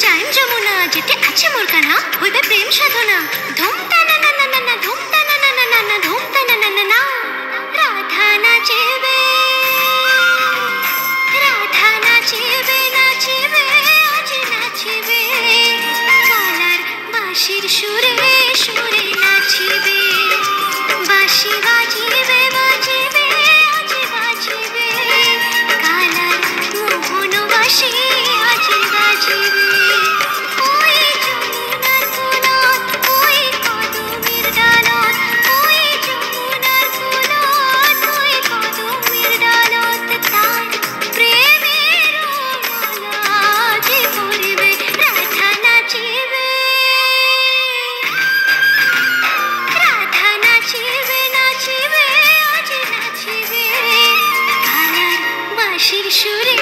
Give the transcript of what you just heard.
যাইম যমুনা যেতে আছে মোর কানা হইবে প্রেম সাধনা ধুমতা না না না না না ধুমতা না না না না না ধুমতা না না না না রাধা নাচিবে রাধা নাচিবে নাচিবে আজ নাচিবে কালার বাঁশির সুরে সুরে নাচিবে বাঁশি বাজিবে বাজিবে আজ বাজিবে কালার মোহন বাঁশি আজ বাজিবে ওই যমুনার কুলত ওই কদমের ডালত ওই যমুনার কুলত ওই কদমের ডালত তার প্রেমের মালা যে পরিবে রাধা নাচিবে রাধা নাচিবে নাচিবে আজ নাচিবে কালার বাঁশির সুরে